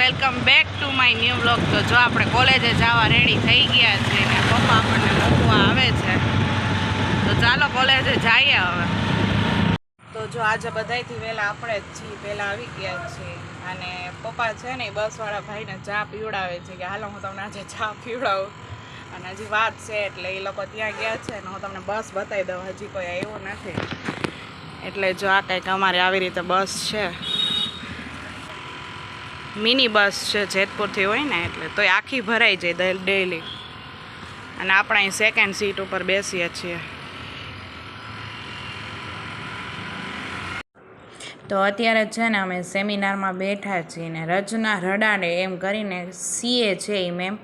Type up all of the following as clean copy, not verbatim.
Welcome back to my new blog. તો જો આપણે કોલેજે જવા રેડી થઈ ગયા છે ને પપ્પા આપણને મૂકવા આવે છે, તો ચાલો કોલેજે જઈએ હવે. તો જો આજે બધાયથી વહેલા આપણે જ છીએ, પહેલાં આવી ગયા છીએ. અને પપ્પા છે ને બસવાળા ભાઈને ચા પીવડાવે છે કે હાલો હું તમને આજે ચા પીવડાવું. અને હજી વાત છે એટલે એ લોકો ત્યાં ગયા છે ને હું તમને બસ બતાવી દઉં, હજી કોઈ આવ્યું નથી. એટલે જો આ કંઈક અમારે આવી રીતે બસ છે, મિની બસ છે, જેતપુરથી હોય ને એટલે તોય આખી ભરાઈ જાય ડેઈલી. અને આપણે અહીં સેકન્ડ સીટ ઉપર બેસીએ છીએ. તો અત્યારે છે ને અમે સેમિનારમાં બેઠા છીએ ને રચના રડાડે એમ કરીને સીએ છે એ મેમ,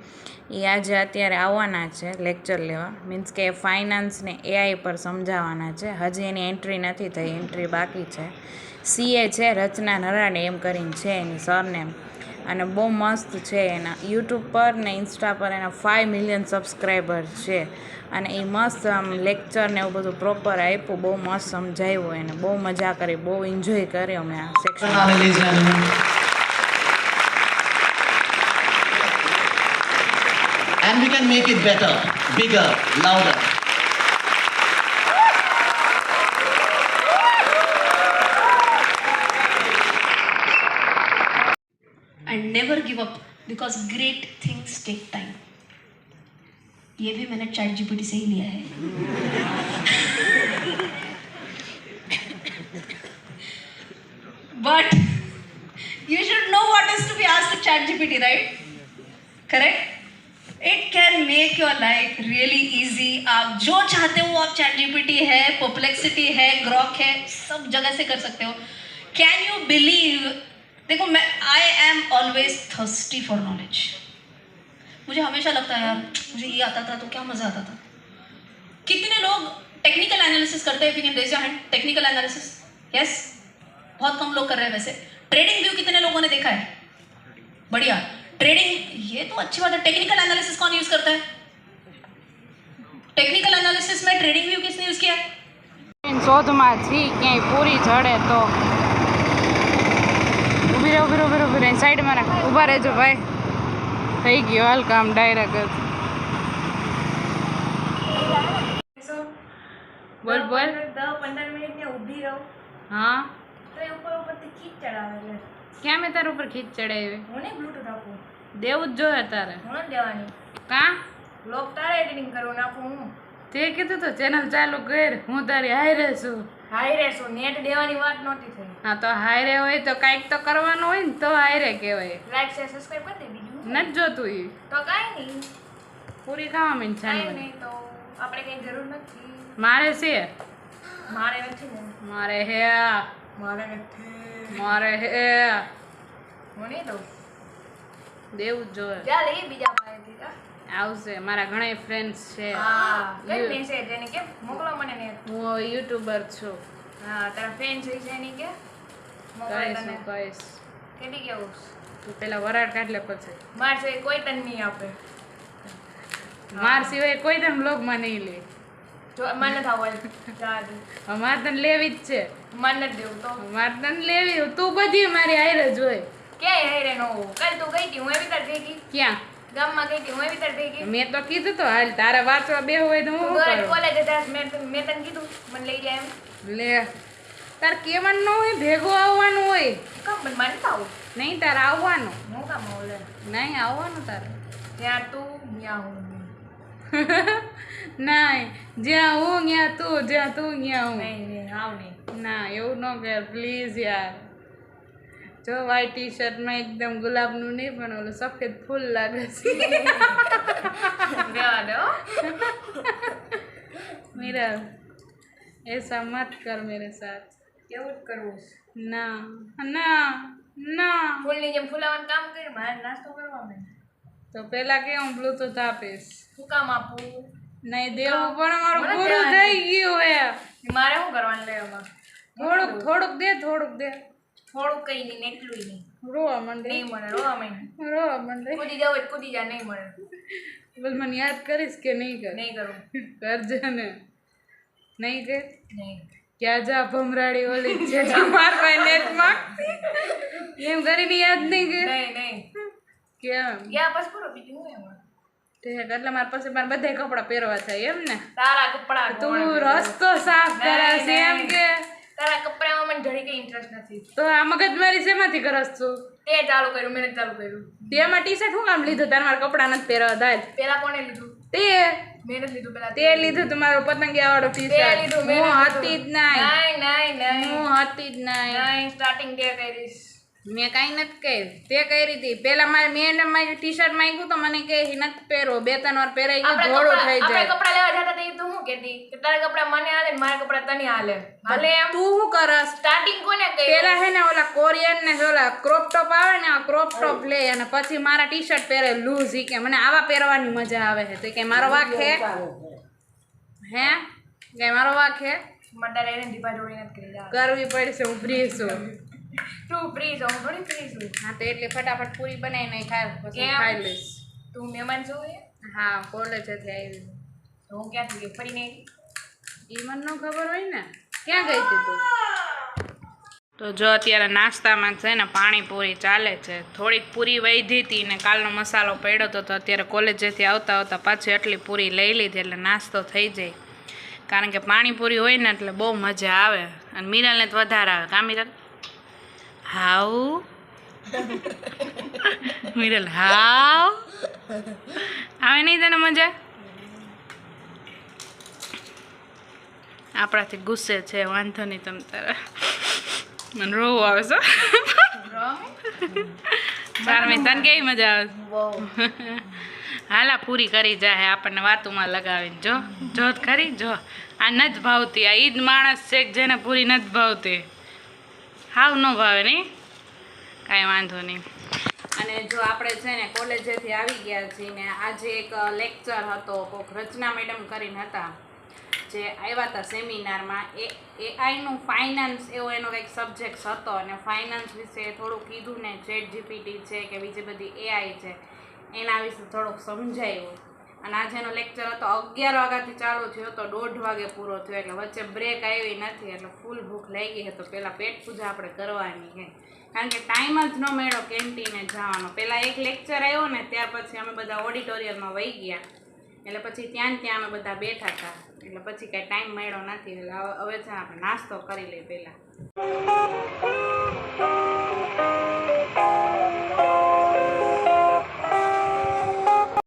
એ આજે અત્યારે આવવાના છે લેક્ચર લેવા. મીન્સ કે ફાઇનાન્સ ને એઆઈ પર સમજાવવાના છે. હજી એની એન્ટ્રી નથી થઈ, એન્ટ્રી બાકી છે. સીએ છે રચના નરાડે એમ કરીને છે એની સરનેમ. અને બહુ મસ્ત છે. એના યુટ્યુબ પર ને ઇન્સ્ટા પર એના 5 મિલિયન સબસ્ક્રાઈબર છે. અને એ મસ્ત આમ લેક્ચર ને એવું બધું પ્રોપર આપ્યું, બહુ મસ્ત સમજાવ્યું એને, બહુ મજા કરી, બહુ એન્જોય કર્યો અમે આ section. And we can make it better, bigger, louder. And never give up because great things take time. ये भी मैंने ChatGPT से ही लिया है. But you should know what is to be asked to ChatGPT, right? Correct? It can make your life really easy. आप जो चाहते हो आप ChatGPT है, Perplexity है, Grok है, सब जगह से कर सकते हो. Can you believe? देखो मैं I am always thirsty for knowledge. मुझे हमेशा लगता है यार मुझे ये आता था तो क्या मज़ा आता था. कितने लोग टेक्निकल एनालिसिस करते हैं? फिर raise your hand. Technical analysis yes, बहुत कम लोग कर रहे हैं. वैसे ट्रेडिंग व्यू कितने लोगों ने देखा है? बढ़िया. ट्रेडिंग ये तो अच्छी बात है. टेक्निकल एनालिसिस कौन यूज़ करता है? टेक्निकल एनालिसिस में ट्रेडिंग व्यू किसने यूज़ किया है? શોધમાં છી ક્યાંય પૂરી જડે તો ઉભી રહે સાઈડમાં રાખ. ઊભા રહેજો ભાઈ. થઈ ગયો હાલ કામ ડાયરેક્ટ જ. બોલ બોલ. 10-15 મિનિટ ને ઊભી રહો હા તો એ ઉપરથી ખીચ ચડાવે. એટલે ક્યાં મેં તારા ઉપર ખીચ ચડાવી? હું નહીં બ્લૂટૂથ આપું, દેવું જ જોઈએ તારે. હું જ દેવાની. કાં બ્લોગ તારે એડિટિંગ કરવું નાખું હું. તે કીધું તો ચેનલ ચાલુ કર, હું તારી હારે છું. હાઈ રહેશું, નેટ દેવાની વાત નહોતી થઈ. હા તો હારે હોય તો કાંઈક તો કરવાનું હોય ને તો હારે કહેવાય. લાઈક શેર સબસ્ક્રાઇબ કરી દે. બીજું નથી જોતું એ તો કાંઈ નહીં, પૂરી ખાવા મીન કાંઈ છે. નહીં. તો આપણે કંઈ જરૂર નથી. મારે છે, મારે નથી ને, મારે હે, મારે નથી, મારે હે. હું નહીં દઉં. દેવું જ જોઈએ. ચાલ એ બીજા પાસેથી કા આવશે. મારા ઘણા ફ્રેન્ડ્સ છે. હા કઈ મેસેજ એને કે મોકલો મને ને. હું યુટ્યુબર છું. હા તારા ફ્રેન્ડ છે એની કે મોકલે કહીશ તને. હું કહીશ. કેટલી કેવું તું પેલા વરાળ કાઢ લે પછી. માર છે કોઈ તને નહીં આપે. માર સિવાય કોઈ તને બ્લોગમાં નહીં લે. જો મને થાવ ચાલ અમારે તને લેવી જ છે. મને જ દેવું તો મારે તને લેવી. તું બધી મારી હારે જ હોય. ક્યાંય હેરે નો કાલ તું ગઈ હતી હું એવી તાર ભેગી ક્યાં ગામમાં ગઈ હતી હું એવી તાર ભેગી. મેં તો કીધું તો હાલ તારે વાંચવા બે હોય તો હું શું કરું? કોલેજ હતા મેં તને કીધું મને લઈ જાય એમ. લે તાર કેવાનું ન હોય, ભેગું આવવાનું હોય. કામ મને માનતા આવું નહીં તારે આવવાનું. હું કામ આવું લે. નહીં આવવાનું તારે. ત્યાં તું ત્યાં હું નહીં, જ્યાં હું ત્યાં તું, જ્યાં તું ત્યાં હું. નહીં નહીં આવ નહીં. ના એવું ન કર પ્લીઝ યાર. જો વ્હાઈટ ટી શર્ટમાં એકદમ ગુલાબનું નહીં પણ ઓલું સફેદ ફૂલ લાગે છે. રહેવા દે હો. મીરા ऐसा मत कर मेरे साथ. કેવું જ કરવું છે. ના ના ના. ફૂલની જેમ ફૂલાવાનું કામ કરી મારે નાસ્તો કરવા માંડ. તો પેલા કે હું બ્લૂટૂથ આપીશ. શું કામ આપું? નહીં દેવું પણ મારું મને પૂરું દેવાનું. થઈ ગયું હે. મારે શું કરવાનું લેવામાં? થોડુંક થોડુંક દે, થોડુંક દે. થોડુંક કઈ નહીં ને એટલું નહીં. રોવા માંડે, નહીં મળે રોવા માંડ. રોવા માંડે. કૂદી જાવ હોય તો કૂદી જા. નહીં મળે બસ મને યાદ કરીશ કે નહીં કર? નહીં કરું. કરજે ને. નહીં કે નહીં ક્યાં જા ભમરાડી ઓલી છે માર ભાઈ નેટ માં એમ કરીને યાદ નહીં કે નહીં નહીં કેમ ગયા પછી પૂરો બીજું હું એમાં ઠીક એટલે મારે પછી મારે બધા કપડાં પહેરવા થાય એમ ને તારા કપડા તું રસ્તો સાફ કરે છે એમ કે તારા કપડામાં મને ઘણી કઈ ઇન્ટરેસ્ટ નથી તો આ મગજમારી શેમાંથી કરસ તું તે ચાલુ કર્યું મેં ચાલુ કર્યું તેમાં ટી શર્ટ શું કામ લીધું તારે મારા કપડાં નથી પહેરવા થાય પેલા કોને લીધું તે મેં નથી લીધું પેલા તે લીધું તમારું પતંગિયા વાળું ટી તે શર્ટ લીધું મેં હું નથી હતી જ લીધું. નહીં નહીં હું હતી જ નહીં નહીં સ્ટાર્ટિંગ તે કરીશ મેં કાંઈ નથી કહ્યું તે કરી હતી પેલા મેં મારી ટી શર્ટ માંગ્યું તો મને કહે નથી પહેરો 2-3 વાર પહેરાઈ ગયું ધોળું થઈ આપણે જાય કપડા લેવા જતા હતા તું શું કહેતી કે તારા કપડા મને હાલે ને મારા કપડા તને હાલે હાલે એમ તું શું કરસ સ્ટાર્ટિંગ કોને કહ્યું પેલા હે ને ઓલા કોરિયન ને ઓલા ક્રોપ ટોપ આવે ને આ ક્રોપ ટોપ લે અને પછી મારા ટી શર્ટ પહેરે લૂઝ ઈ કે મને આવા પહેરવાની મજા આવે છે તો કે મારો વાક હે કે મારો વાક હે મંડા લઈને દીપા જોડી નથી કરી જા કરવી પડશે હું ફ્રી છું તું ફ્રી છો હું થોડી ફ્રી છું હા તો એટલે ફટાફટ પૂરી બનાવી નહીં ખાય પછી કેમ? ખાઈ લઈશ તું મહેમાન છો એ હા કોલેજેથી આવી તો હું ક્યાંથી ગઈ ફરી નહીં એ મને ન ખબર હોય ને ક્યાં ગઈ હતી તું તો જો અત્યારે નાસ્તામાં છે ને પાણીપુરી ચાલે છે થોડીક પૂરી વધી હતી ને કાલનો મસાલો પડ્યો હતો તો અત્યારે કોલેજેથી આવતા આવતા પાછી એટલી પૂરી લઈ લીધી એટલે નાસ્તો થઈ જાય કારણ કે પાણીપુરી હોય ને એટલે બહુ મજા આવે અને મિરલને તો વધારે આવે કા મિરલ હાવ મિરલ હાવ આવે નહીં તને મજા આપણાથી ગુસ્સે છે વાંધો નહીં તમ તારે મને રોવું આવે છે ચારમી તને કેવી મજા આવે હાલા પૂરી કરી જાય આપણને વાતુમાં લગાવીને જો જો તો ખરી જો આ નથી ભાવતી આ ઈ જ માણસ છે કે જેને પૂરી નથી ભાવતી હાવ ન ભાવે નહીં કાંઈ વાંધો નહીં અને જો આપણે છે ને કોલેજેથી આવી ગયા છીએ ને આજે એક લેક્ચર હતો કોઈક રચના મેડમ કરીને હતા જે આવ્યા હતા સેમિનારમાં એઆઈનું ફાઇનાન્સ એવો એનો કંઈક સબ્જેક્ટ હતો અને ફાઇનાન્સ વિશે થોડુંક કીધું ને ChatGPT છે કે બીજી બધી એઆઈ છે એના વિશે થોડુંક સમજાયું અને આજે એનો લેક્ચર હતો 11 વાગ્યાથી ચાલુ થયો તો 1:30 વાગે પૂરો થયો એટલે વચ્ચે બ્રેક આવી નથી એટલે ફૂલ ભૂખ લાગી હતી તો પહેલાં પેટ પૂજા આપણે કરવાની છે કારણ કે ટાઈમ જ ન મળ્યો કેન્ટીને જવાનો પહેલાં એક લેક્ચર આવ્યો ને ત્યાર પછી અમે બધા ઓડિટોરિયમમાં વહી ગયા એટલે પછી ત્યાં અમે બધા બેઠા હતા એટલે પછી કાંઈ ટાઈમ મળ્યો નથી એટલે હવે છે આપણે નાસ્તો કરી લઈએ પહેલાં